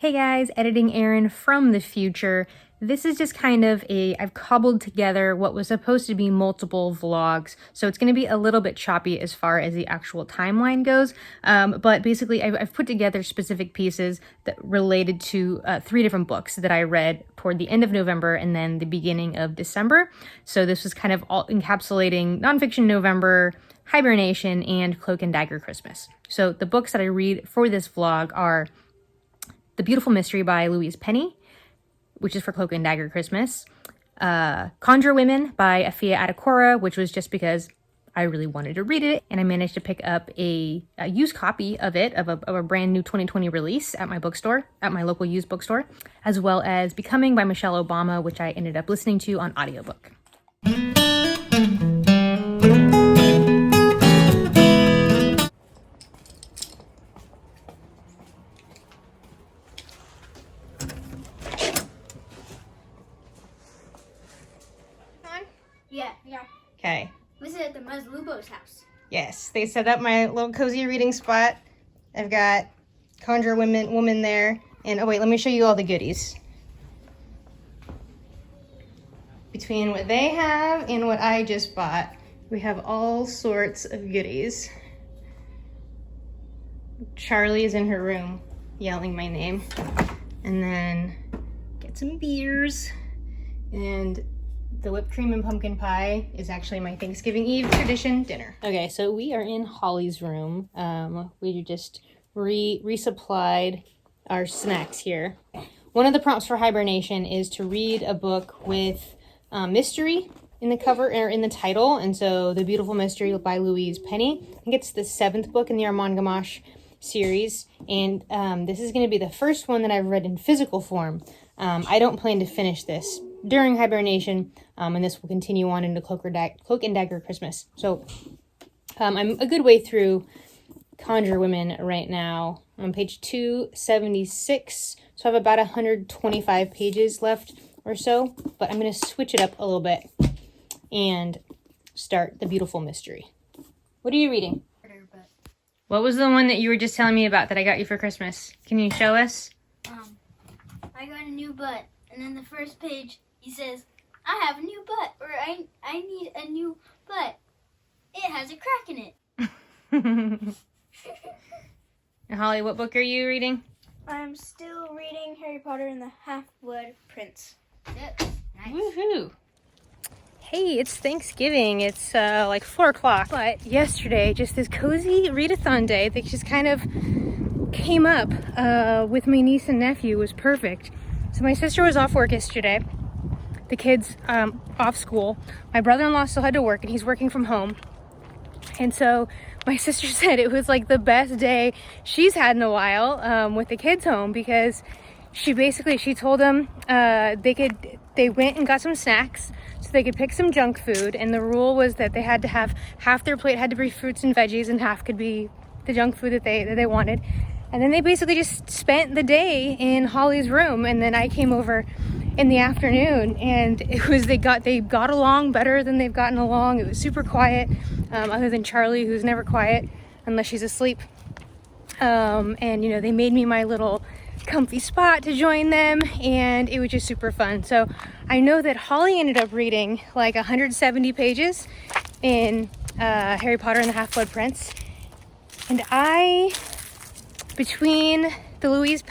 Hey guys, editing Erin from the future. This is just kind of I've cobbled together what was supposed to be multiple vlogs, so it's going to be a little bit choppy as far as the actual timeline goes, but basically I've put together specific pieces that related to 3 different books that I read toward the end of November and then the beginning of December. So this was kind of all encapsulating nonfiction November, Hibernation, and Cloak and Dagger Christmas. So the books that I read for this vlog are The Beautiful Mystery by Louise, which is for Cloak and Dagger Christmas. Conjure Women by Afia Atakora, which was just because I really wanted to read it, and I managed to pick up a used copy of it, of a brand new 2020 release at my bookstore, at my local used bookstore, as well as Becomong by Michelle Obama, which I ended up listening to on audiobook. Yeah. Okay. This is at the Mazlubo's house. Yes, they set up my little cozy reading spot. I've got Conjure Woman there. And oh wait, let me show you all the goodies. Between what they have and what I just bought, we have all sorts of goodies. Charlie is in her room yelling my name. And then get some beers. And the whipped cream and pumpkin pie is actually my Thanksgiving Eve tradition dinner. Okay, so we are in Holly's room. We just resupplied our snacks here. One of the prompts for hibernation is to read a book with mystery in the cover or in the title. And so The Beautiful Mystery by Louise. I think it's the 7th book in the Armand Gamache series. And this is going to be the first one that I've read in physical form. I don't plan to finish this during hibernation, and this will continue on into Cloak and Dagger Christmas. So I'm a good way through Conjure Women right now. I'm on page 276, so I have about 125 pages left or so, but I'm going to switch it up a little bit and start The Beautiful Mystery. What are you reading? What was the one that you were just telling me about that I got you for Christmas? Can you show us? I got a new butt, and then the first page he says, I have a new butt, or I need a new butt. It has a crack in it. And Holly, what book are you reading? I'm still reading Harry Potter and the Half-Blood Prince. Yep. Nice. Woohoo! Hey, it's Thanksgiving. It's like 4 o'clock. But yesterday, just this cozy readathon day that just kind of came up with my niece and nephew was perfect. So my sister was off work yesterday. The kids off school. My brother-in-law still had to work, and he's working from home. And so my sister said it was like the best day she's had in a while with the kids home, because she told them they went and got some snacks so they could pick some junk food, and the rule was that they had to have half their plate had to be fruits and veggies and half could be the junk food that they wanted. And then they basically just spent the day in Holly's room, and then I came over in the afternoon, and it was they got along better than they've gotten along. It was super quiet, other than Charlie, who's never quiet unless she's asleep. And they made me my little comfy spot to join them, and it was just super fun. So I know that Holly ended up reading like 170 pages in Harry Potter and the Half-Blood Prince, and between the Louise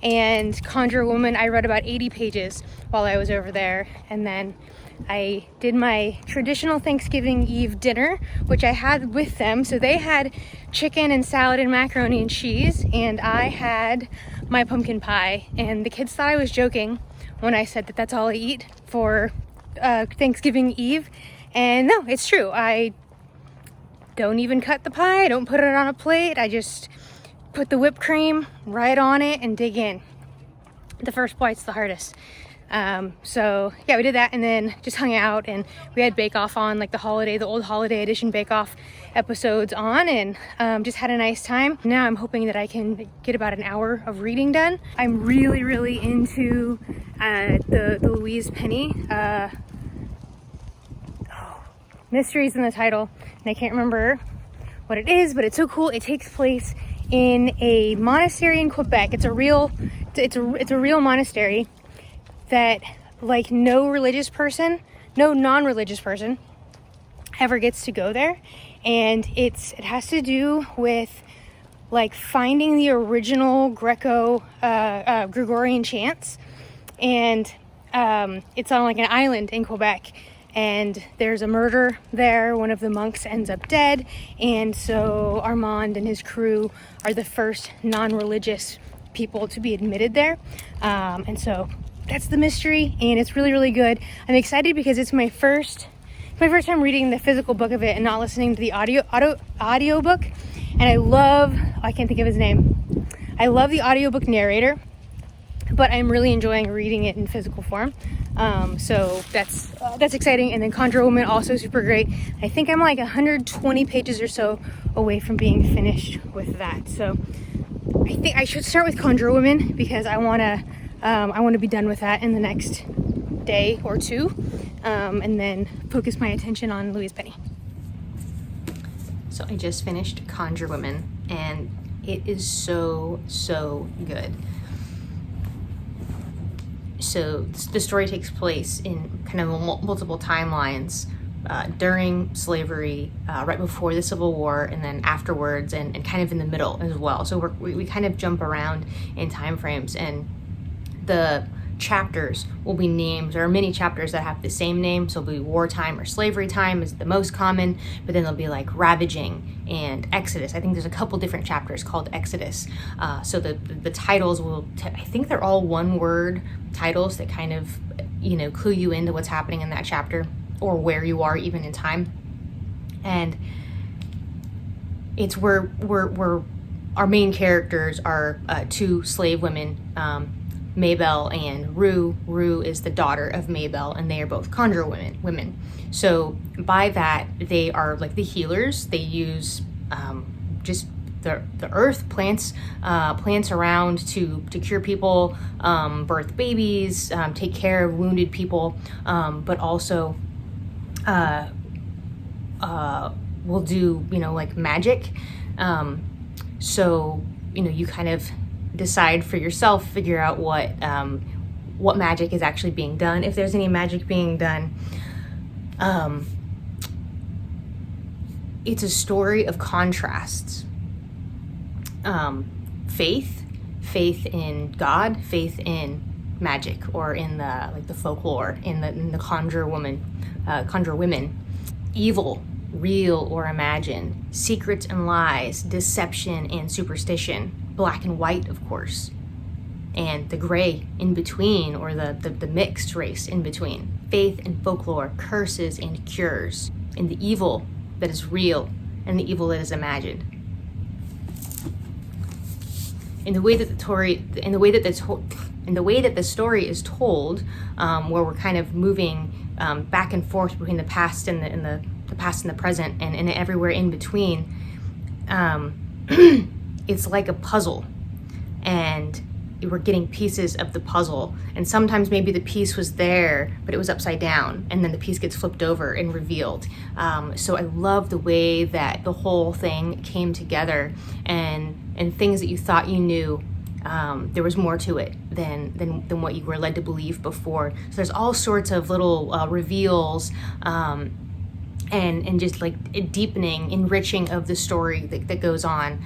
and Conjure Woman, I read about 80 pages while I was over there. And then I did my traditional Thanksgiving Eve dinner, which I had with them. So they had chicken and salad and macaroni and cheese, and I had my pumpkin pie. And the kids thought I was joking when I said that that's all I eat for Thanksgiving Eve. And no, it's true. I don't even cut the pie. I don't put it on a plate. I just put the whipped cream right on it and dig in. The first bite's the hardest. So yeah, we did that and then just hung out, and we had Bake Off on, like the old holiday edition Bake Off episodes on, and just had a nice time. Now I'm hoping that I can get about an hour of reading done. I'm really, really into the Louise Mysteries in the title, and I can't remember what it is, but it's so cool. It takes place in a monastery in Quebec. It's a real monastery that like no non-religious person ever gets to go there, and it has to do with like finding the original Gregorian chants, and it's on like an island in Quebec, and there's a murder there. One of the monks ends up dead, and so Armand and his crew are the first non-religious people to be admitted there, and so that's the mystery, and it's really, really good. I'm excited because it's my first time reading the physical book of it and not listening to the audio book. And I can't think of his name. I love the audiobook narrator, but I'm really enjoying reading it in physical form. So that's exciting. And then Conjure Women, also super great. I think I'm like 120 pages or so away from being finished with that. So I think I should start with Conjure Women because I want to be done with that in the next day or two, and then focus my attention on Louise Penny. So I just finished Conjure Women, and it is so good. So the story takes place in kind of multiple timelines, during slavery, right before the Civil War, and then afterwards, and kind of in the middle as well. So we kind of jump around in time frames, and the chapters will be named. There are many chapters that have the same name, so it'll be wartime or slavery time is the most common, but then there'll be like ravaging and Exodus. I think there's a couple different chapters called Exodus. So the titles I think they're all one word titles that kind of, clue you into what's happening in that chapter or where you are even in time. And it's where our main characters are two slave women, Maybelle and Rue. Rue is the daughter of Maybelle, and they are both Conjure Women. So by that, they are like the healers. They use just the earth, plants around to cure people, birth babies, take care of wounded people, but also will do like magic. So you kind of decide for yourself, figure out what magic is actually being done, if there's any magic being done. It's a story of contrasts. Faith in God, faith in magic, or in the folklore, in the Conjure Women. Evil, real or imagined, secrets and lies, deception and superstition, black and white, of course, and the gray in between, or the mixed race in between, faith and folklore, curses and cures, and the evil that is real and the evil that is imagined. In the way that the story is told, where we're kind of moving back and forth between the past and the past and the present, and everywhere in between, it's like a puzzle, and we're getting pieces of the puzzle, and sometimes maybe the piece was there but it was upside down, and then the piece gets flipped over and revealed. So I love the way that the whole thing came together, and things that you thought you knew, there was more to it than what you were led to believe before. So there's all sorts of little reveals, and just like a deepening, enriching of the story that goes on.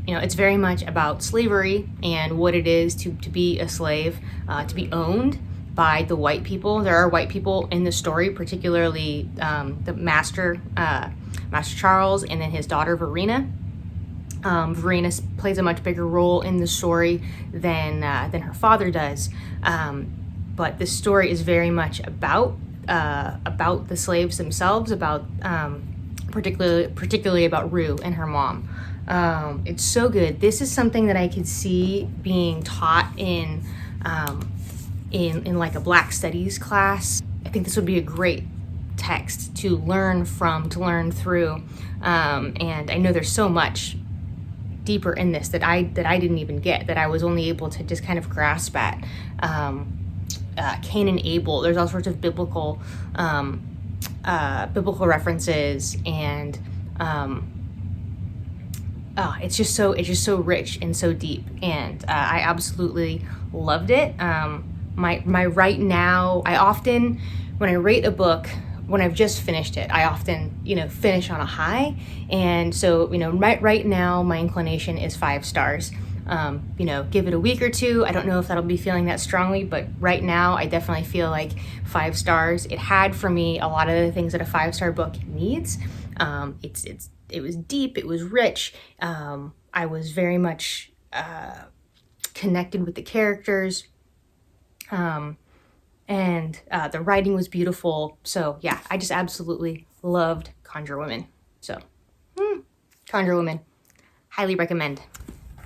It's very much about slavery and what it is to be a slave, to be owned by the white people. There are white people in the story, particularly the Master Charles, and then his daughter Verena. Verena plays a much bigger role in the story than her father does. But the story is very much about the slaves themselves, about particularly about Rue and her mom. It's so good. This is something that I could see being taught in like a Black Studies class. I think this would be a great text to learn from, to learn through. And I know there's so much deeper in this that I didn't even get, that I was only able to just kind of grasp at. Cain and Abel, there's all sorts of biblical references, and It's just so rich and so deep, and I absolutely loved it. My right now, I often, when I rate a book, when I've just finished it, I often, finish on a high. And so, right now my inclination is 5 stars. Give it a week or two. I don't know if that'll be feeling that strongly, but right now I definitely feel like 5 stars. It had for me a lot of the things that a 5-star book needs. It was deep, it was rich. I was very much connected with the characters. And the writing was beautiful. So yeah, I just absolutely loved Conjure Women. So, Conjure Women, highly recommend.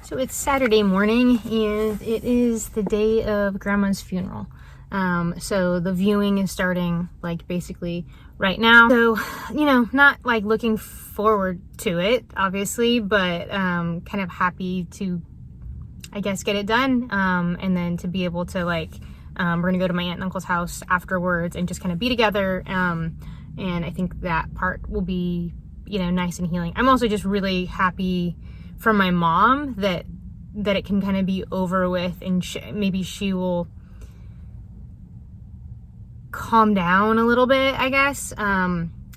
So it's Saturday morning, and it is the day of Grandma's funeral. So the viewing is starting like basically right now. So, not like looking forward to it, obviously, but kind of happy to, I guess, get it done. And then to be able to we're gonna go to my aunt and uncle's house afterwards and just kind of be together. And I think that part will be, nice and healing. I'm also just really happy for my mom that it can kind of be over with, and maybe she will calm down a little bit, I guess,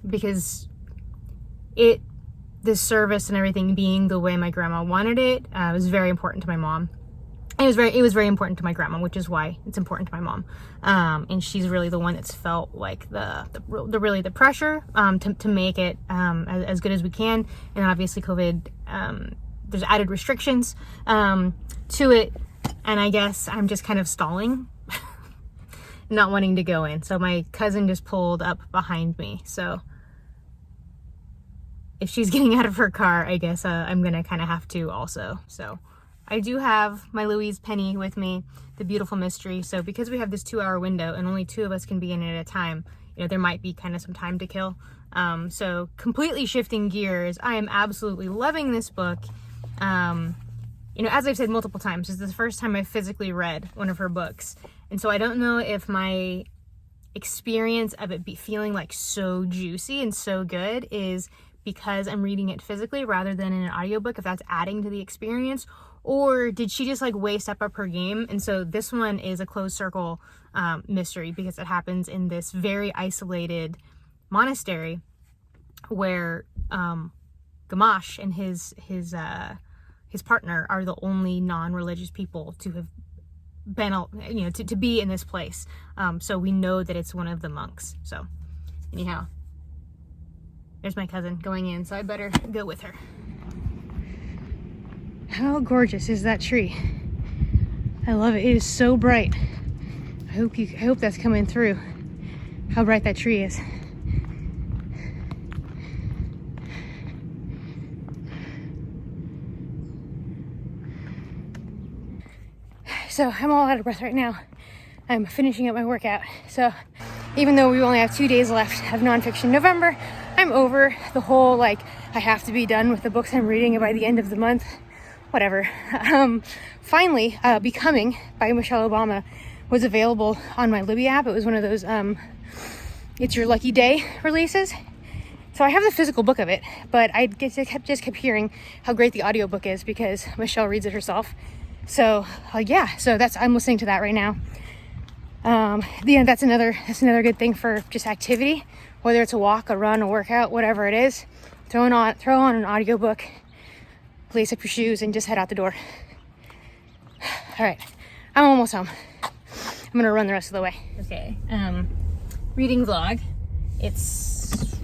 because the service and everything being the way my grandma wanted it was very important to my mom. It was very important to my grandma, which is why it's important to my mom. And she's really the one that's felt like the pressure to make it as good as we can. And obviously COVID, there's added restrictions to it. And I guess I'm just kind of stalling, not wanting to go in. So my cousin just pulled up behind me. So if she's getting out of her car, I guess I'm gonna kind of have to also. So I do have my Louise penny with me, the beautiful mystery. So because we have this 2-hour window and only 2 of us can be in it at a time, there might be kind of some time to kill. So completely shifting gears, I am absolutely loving this book. As I've said multiple times, this is the first time I've physically read one of her books. And so I don't know if my experience of it feeling like so juicy and so good is because I'm reading it physically rather than in an audiobook, if that's adding to the experience, or did she just way step up her game? And so this one is a closed circle mystery because it happens in this very isolated monastery where Gamache and his partner are the only non-religious people to have been, to be in this place. So we know that it's one of the monks. So anyhow, there's my cousin going in, so I better go with her. How gorgeous is that tree? I love it. It is so bright. I hope that's coming through. How bright that tree is. So I'm all out of breath right now. I'm finishing up my workout. So even though we only have 2 days left of nonfiction November, I'm over the whole I have to be done with the books I'm reading by the end of the month. Whatever. Finally, Becomong by Michelle Obama was available on my Libby app. It was one of those It's Your Lucky Day releases. So I have the physical book of it, but I just kept hearing how great the audiobook is because Michelle reads it herself. So so I'm listening to that right now. That's another good thing for just activity, whether it's a walk, a run, a workout, whatever it is. Throw on an audiobook, lace up your shoes, and just head out the door. All right, I'm almost home. I'm gonna run the rest of the way. Okay, reading vlog. It's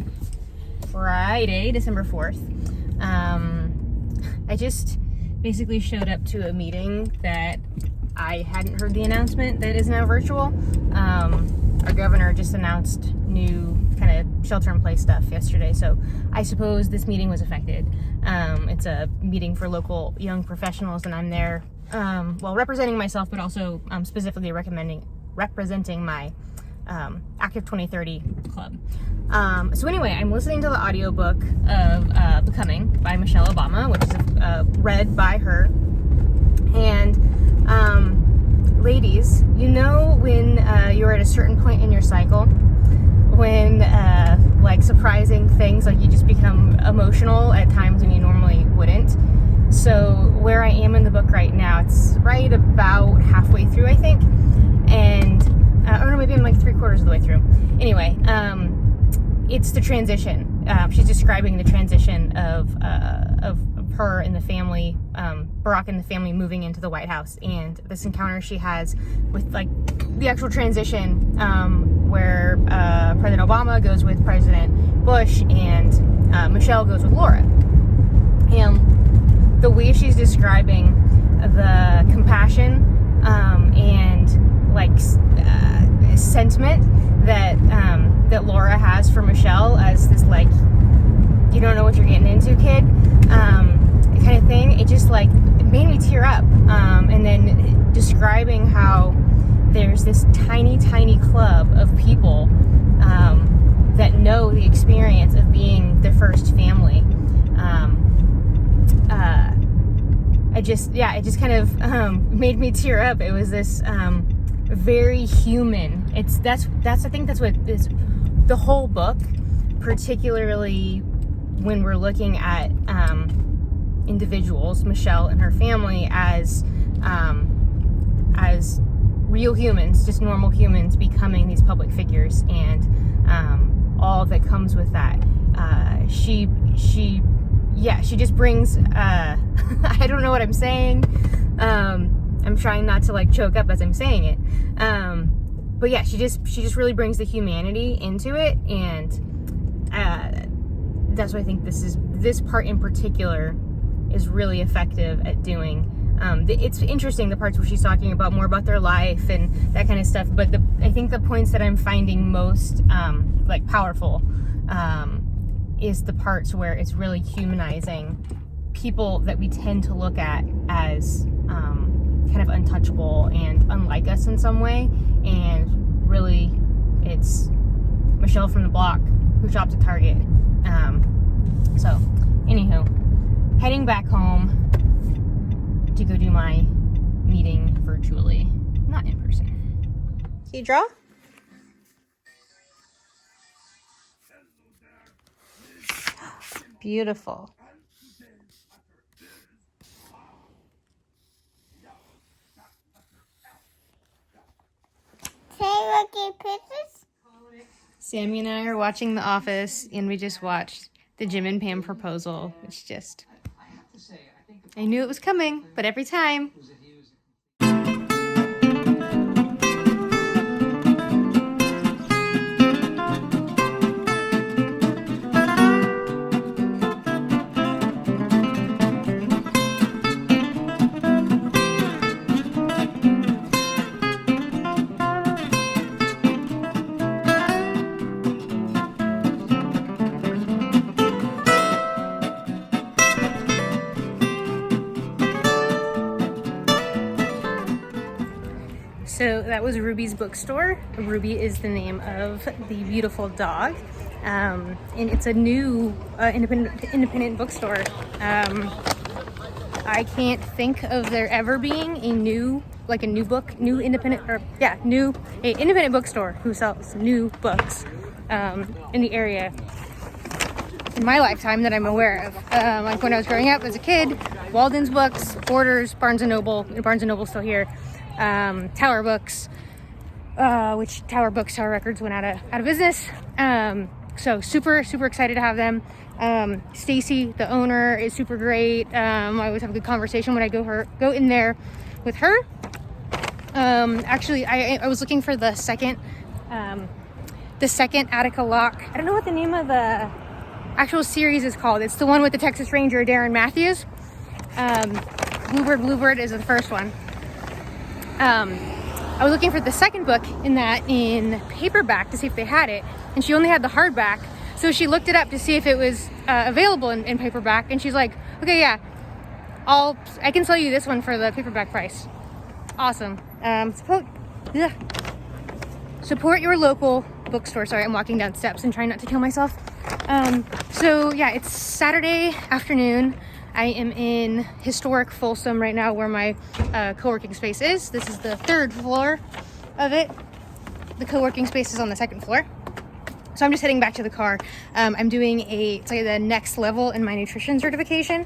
Friday, December 4th. I just basically showed up to a meeting that I hadn't heard the announcement that is now virtual. Our governor just announced new kind of shelter-in-place stuff yesterday, so I suppose this meeting was affected. It's a meeting for local young professionals, and I'm there, representing myself, but also specifically representing my Active 2030 club. So anyway, I'm listening to the audiobook of Becomong by Michelle Obama, which is read by her. And ladies, when you're at a certain point in your cycle, when like surprising things. Like you just become emotional at times when you normally wouldn't. So where I am in the book right now, it's right about halfway through, I think, and or no, maybe I'm like 3/4 of the way through. Anyway, it's the transition. She's describing the transition of her and the family, Barack and the family moving into the White House, and this encounter she has with like the actual transition, where President Obama goes with President Bush and Michelle goes with Laura. And the way she's describing the compassion and like sentiment that that Laura has for Michelle as this like, you don't know what you're getting into, kid, kind of thing, it just like it made me tear up. And then describing how there's this tiny club of people that know the experience of being the first family. It just kind of made me tear up. It was this very human. I think that's what is the whole book, particularly when we're looking at individuals, Michelle and her family, as real humans, just normal humans becoming these public figures, and all that comes with that. She just brings I don't know what I'm saying. I'm trying not to like choke up as I'm saying it. But yeah, she just really brings the humanity into it, and that's what I think this part in particular is really effective at doing. It's interesting, the parts where she's talking about more about their life and that kind of stuff, but I think the points that I'm finding most like powerful is the parts where it's really humanizing people that we tend to look at as kind of untouchable and unlike us in some way, and really it's Michelle from the block who shops at Target. So anywho, heading back home to go do my meeting virtually, not in person. Can you draw? Beautiful. Sammy and I are watching The Office, and we just watched the Jim and Pam proposal. It's just, I knew it was coming, but every time. So that was Ruby's bookstore. Ruby is the name of the beautiful dog, and it's a new independent bookstore. I can't think of there ever being a new independent bookstore who sells new books in the area in my lifetime that I'm aware of. Like when I was growing up as a kid, Walden's Books, Borders, Barnes & Noble. Barnes & Noble's still here. Tower Books, which Tower Records went out of business. So super excited to have them. Stacy, the owner, is super great. I always have a good conversation when I go in there with her. Actually, I was looking for the second Atakora lock. I don't know what the name of the actual series is called. It's the one with the Texas Ranger Darren Matthews. Bluebird is the first one. I was looking for the second book in paperback to see if they had it, and she only had the hardback. So she looked it up to see if it was available in paperback, and she's like, okay, yeah, I can sell you this one for the paperback price. Awesome. Support your local bookstore. Sorry, I'm walking down steps and trying not to kill myself. So yeah, it's Saturday afternoon. I am in historic Folsom right now, where my co-working space is. This is the third floor of it. The co-working space is on the second floor. So I'm just heading back to the car. I'm doing it's like the next level in my nutrition certification.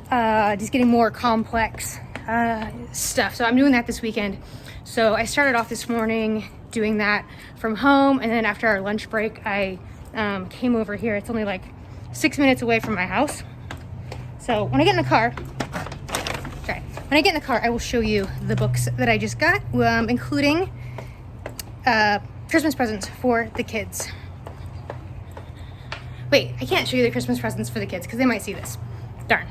Just getting more complex stuff. So I'm doing that this weekend. So I started off this morning doing that from home, and then after our lunch break, I came over here. It's only like 6 minutes away from my house. So when I get in the car, I will show you the books that I just got, including Christmas presents for the kids. Wait, I can't show you the Christmas presents for the kids because they might see this. Darn.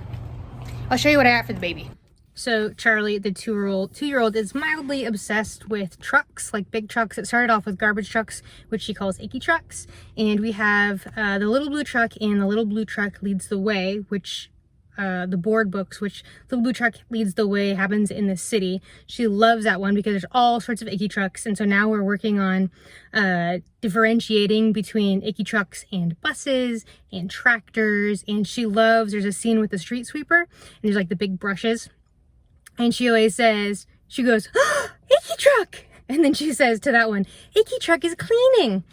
I'll show you what I got for the baby. So Charlie, the two-year-old is mildly obsessed with trucks, like big trucks. It started off with garbage trucks, which she calls icky trucks. And we have the Little Blue Truck and the Little Blue Truck Leads the Way, which the board books, which Little Blue Truck Leads the Way happens in the city. She loves that one because there's all sorts of icky trucks. And so now we're working on differentiating between icky trucks and buses and tractors. And she loves, there's a scene with the street sweeper and there's like the big brushes. And she always says, she goes, oh, icky truck. And then she says to that one, icky truck is cleaning.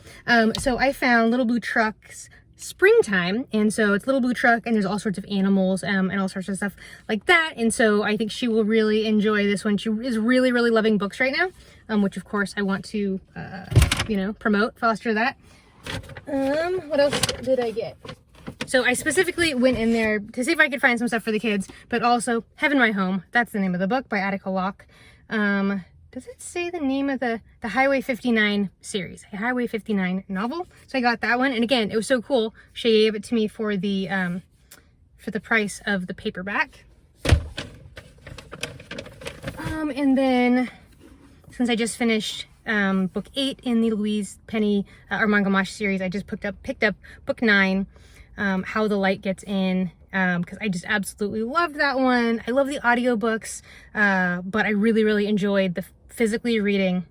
So I found Little Blue Truck's Springtime, and so it's Little Blue Truck, and there's all sorts of animals and all sorts of stuff like that. And so I think she will really enjoy this one. She is really loving books right now, which of course I want to promote, foster that. What else did I get? So I specifically went in there to see if I could find some stuff for the kids, but also Heaven My Home, that's the name of the book, by Atakora. Does it say the name of the Highway 59 series? A Highway 59 novel. So I got that one. And again, it was so cool. She gave it to me for the price of the paperback. And then, since I just finished book 8 in the Louise Penny or Mangamash series, I just picked up book 9, How the Light Gets In. Because I just absolutely loved that one. I love the audiobooks, but I really enjoyed the physically reading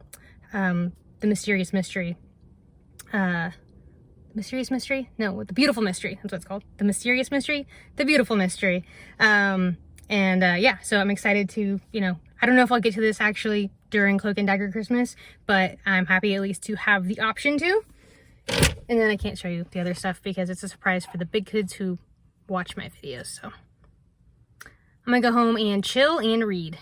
The Mysterious Mystery. Mysterious Mystery? No, The Beautiful Mystery. That's what it's called. The Mysterious Mystery? The Beautiful Mystery. Yeah, so I'm excited to, I don't know if I'll get to this actually during Cloak and Dagger Christmas, but I'm happy at least to have the option to. And then I can't show you the other stuff because it's a surprise for the big kids who watch my videos. So I'm gonna go home and chill and read.